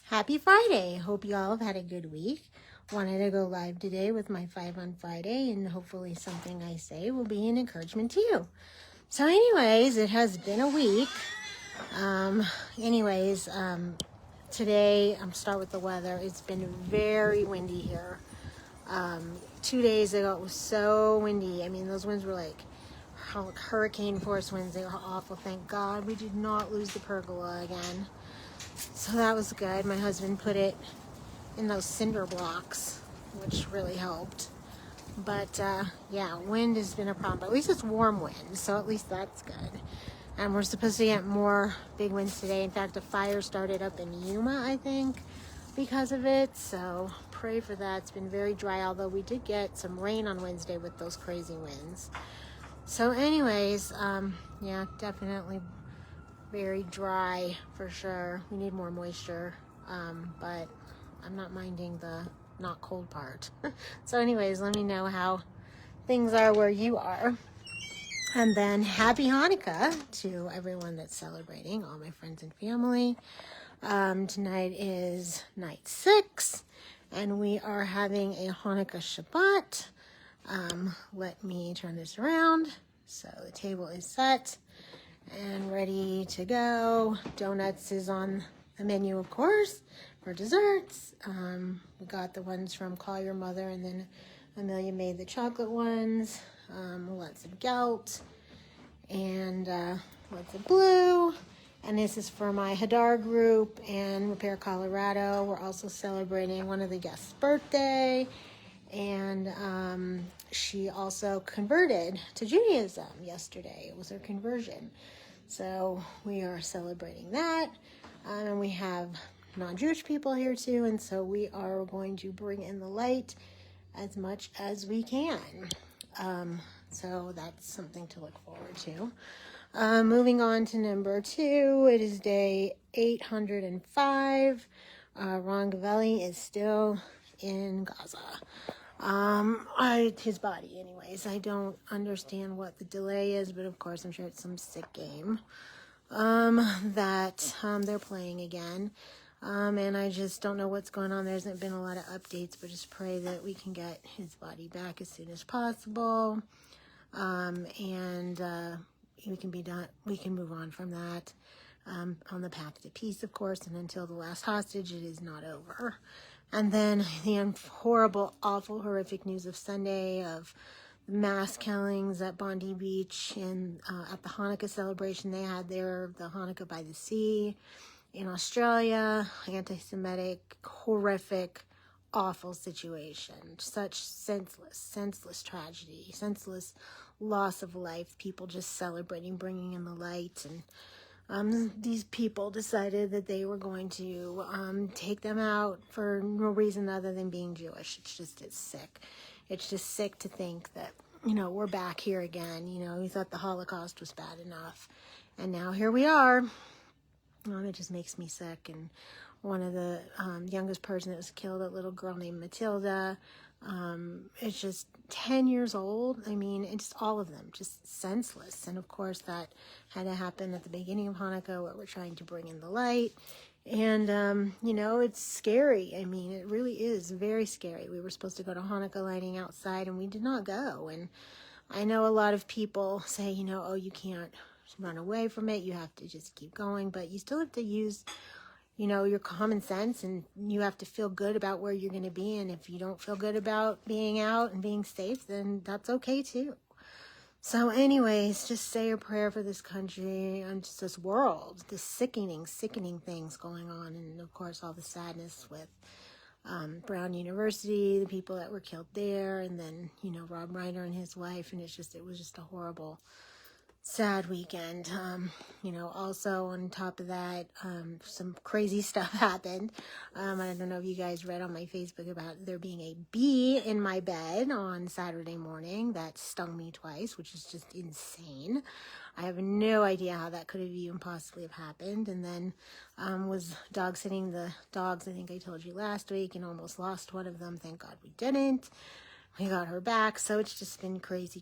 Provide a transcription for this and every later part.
Happy Friday. Hope you all have had a good week. Wanted to go live today with my 5 on Friday, and hopefully something I say will be an encouragement to you. So anyways, it has been a week. Today, I'm start with the weather. It's been very windy here. 2 days ago, it was so windy. I mean, those winds were like hurricane force winds. They were awful. Thank God we did not lose the pergola again. So that was good. My husband put it in those cinder blocks, which really helped. But yeah, wind has been a problem. But at least it's warm wind, so at least that's good. And we're supposed to get more big winds today. In fact, a fire started up in Yuma, I think, because of it. So pray for that. It's been very dry, although we did get some rain on Wednesday with those crazy winds. So anyways, yeah, definitely very dry for sure. We need more moisture, but I'm not minding the not cold part. So anyways, let me know how things are where you are. And then happy Hanukkah to everyone that's celebrating, all my friends and family. Tonight is night 6, and we are having a Hanukkah Shabbat. Let me turn this around. So the table is set and ready to go. Donuts is on the menu, of course, for desserts. We got the ones from Call Your Mother, and then Amelia made the chocolate ones. Lots of gout and lots of blue. And this is for my Hadar group and Repair Colorado. We're also celebrating one of the guests' birthday. And she also converted to Judaism yesterday. It was her conversion. So we are celebrating that. And we have non-Jewish people here too. And so we are going to bring in the light as much as we can. So that's something to look forward to. Moving on to number 2, it is day 805. Ran Gvili is still in Gaza. His body anyways. I don't understand what the delay is, but of course I'm sure it's some sick game that they're playing again. And I just don't know what's going on. There hasn't been a lot of updates, but just pray that we can get his body back as soon as possible. We can be done. We can move on from that on the path to peace, of course. And until the last hostage, it is not over. And then the horrible, awful, horrific news of Sunday of mass killings at Bondi Beach and at the Hanukkah celebration they had there, the Hanukkah by the Sea in Australia. Anti-Semitic, horrific, awful situation. Such senseless tragedy, senseless loss of life. People just celebrating, bringing in the light. And these people decided that they were going to take them out for no reason other than being Jewish. It's sick. It's just sick to think that, we're back here again. We thought the Holocaust was bad enough. And now here we are. It just makes me sick. And one of the youngest person that was killed, a little girl named Matilda, it's just 10 years old. I mean, it's all of them, just senseless. And of course that had to happen at the beginning of Hanukkah, where we're trying to bring in the light. And, it's scary. I mean, it really is very scary. We were supposed to go to Hanukkah lighting outside, and we did not go. And I know a lot of people say, oh, you can't run away from it. You have to just keep going. But you still have to use your common sense, and you have to feel good about where you're going to be. And if you don't feel good about being out and being safe, then that's okay too. So anyways, just say a prayer for this country and just this world, this sickening things going on. And of course, all the sadness with Brown University, the people that were killed there, and then, Rob Reiner and his wife. And it was just a horrible, sad weekend. Also on top of that, some crazy stuff happened. I don't know if you guys read on my Facebook about there being a bee in my bed on Saturday morning that stung me twice, which is just insane. I have no idea how that could have even possibly have happened. And then was dog sitting the dogs, I think I told you last week, and almost lost one of them. Thank God we didn't. We got her back. So it's just been crazy.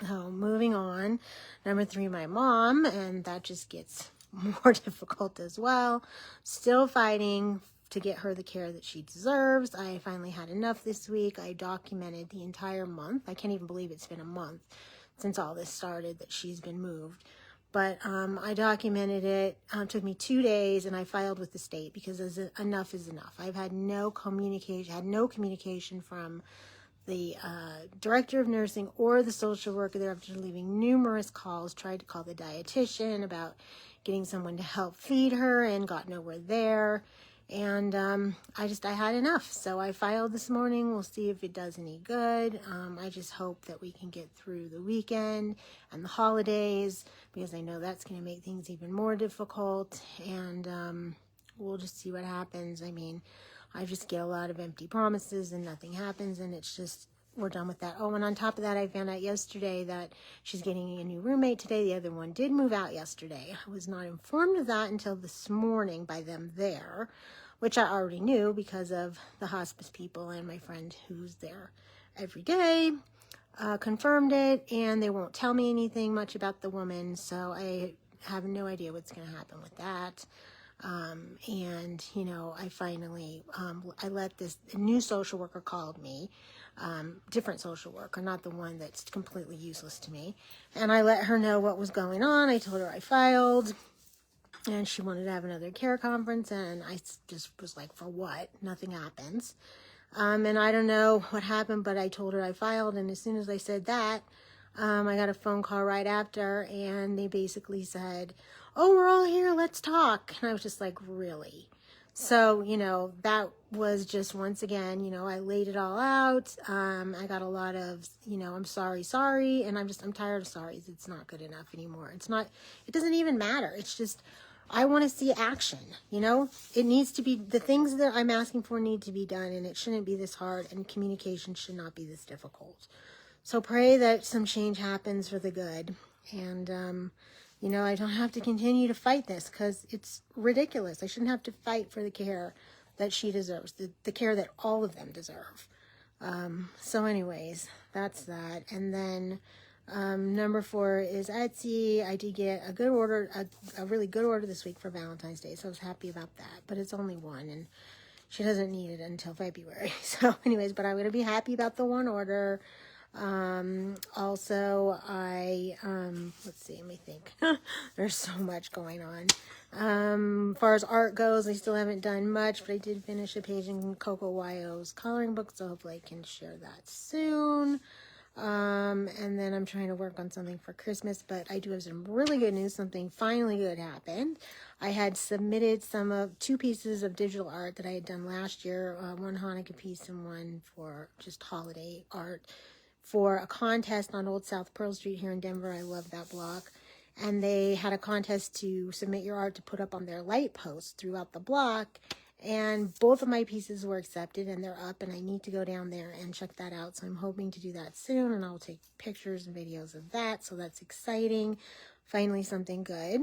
Moving on, number 3, my mom, and that just gets more difficult as well. Still fighting to get her the care that she deserves. I finally had enough this week. I documented the entire month. I can't even believe it's been a month since all this started that she's been moved. But I documented it. It took me 2 days, and I filed with the state because enough is enough. I've had no communication from the director of nursing or the social worker there after leaving numerous calls. Tried to call the dietitian about getting someone to help feed her and got nowhere there. And I had enough. So I filed this morning. We'll see if it does any good. I just hope that we can get through the weekend and the holidays, because I know that's going to make things even more difficult. And we'll just see what happens. I mean, I just get a lot of empty promises and nothing happens, and it's just, we're done with that. Oh, and on top of that, I found out yesterday that she's getting a new roommate today. The other one did move out yesterday. I was not informed of that until this morning by them there, which I already knew because of the hospice people and my friend who's there every day confirmed it, and they won't tell me anything much about the woman, so I have no idea what's going to happen with that. And, you know, I finally, I let this new social worker called me, different social worker, not the one that's completely useless to me. And I let her know what was going on. I told her I filed, and she wanted to have another care conference. And I just was like, for what? Nothing happens. And I don't know what happened, but I told her I filed. And as soon as I said that, I got a phone call right after, and they basically said, oh, we're all here, let's talk. And I was just like, really? So, you know, that was just, once again, you know, I laid it all out. I got a lot of, you know, I'm sorry. And I'm tired of sorries. It's not good enough anymore. It doesn't even matter. It's just, I want to see action, you know? It needs to be, the things that I'm asking for need to be done, and it shouldn't be this hard, and communication should not be this difficult. So pray that some change happens for the good. And, you know, I don't have to continue to fight this, because it's ridiculous. I shouldn't have to fight for the care that she deserves, the care that all of them deserve. So anyways, that's that. And then number 4 is Etsy. I did get a good order, a really good order this week for Valentine's Day, so I was happy about that. But it's only one, and she doesn't need it until February. So anyways, but I'm going to be happy about the one order. Also, let's see, let me think. There's so much going on. As far as art goes, I still haven't done much, but I did finish a page in Coco Wyo's coloring book, so hopefully I can share that soon. And then I'm trying to work on something for Christmas, but I do have some really good news. Something finally good happened. I had submitted 2 pieces of digital art that I had done last year, one Hanukkah piece and one for just holiday art, for a contest on Old South Pearl Street here in Denver. I love that block. And they had a contest to submit your art to put up on their light posts throughout the block. And both of my pieces were accepted, and they're up, and I need to go down there and check that out. So I'm hoping to do that soon, and I'll take pictures and videos of that. So that's exciting. Finally, something good.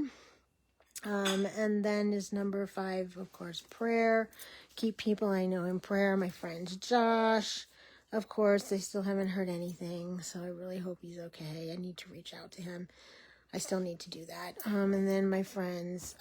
And then is number 5, of course, prayer. Keep people I know in prayer. My friend Josh. Of course, I still haven't heard anything, so I really hope he's okay. I need to reach out to him. I still need to do that. And then my friends,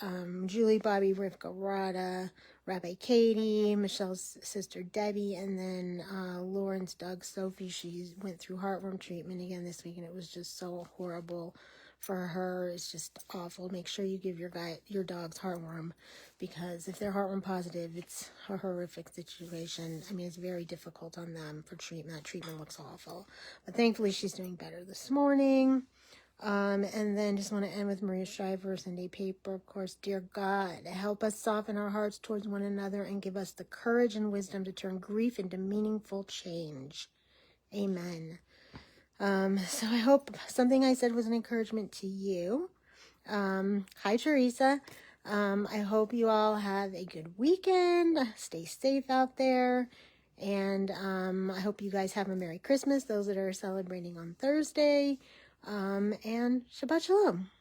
Julie, Bobby, Rivka, Rada, Rabbi Katie, Michelle's sister Debbie, and then Lauren's dog Sophie. She went through heartworm treatment again this week, and it was just so horrible for her. It's just awful. Make sure you give your dogs heartworm, because if they're heartworm positive, it's a horrific situation. I mean, it's very difficult on them for treatment. That treatment looks awful. But thankfully, she's doing better this morning. And then just want to end with Maria Shriver, Sunday paper, of course. Dear God, help us soften our hearts towards one another and give us the courage and wisdom to turn grief into meaningful change. Amen. So I hope something I said was an encouragement to you. Hi, Teresa. I hope you all have a good weekend. Stay safe out there. And I hope you guys have a Merry Christmas, those that are celebrating on Thursday. And Shabbat Shalom.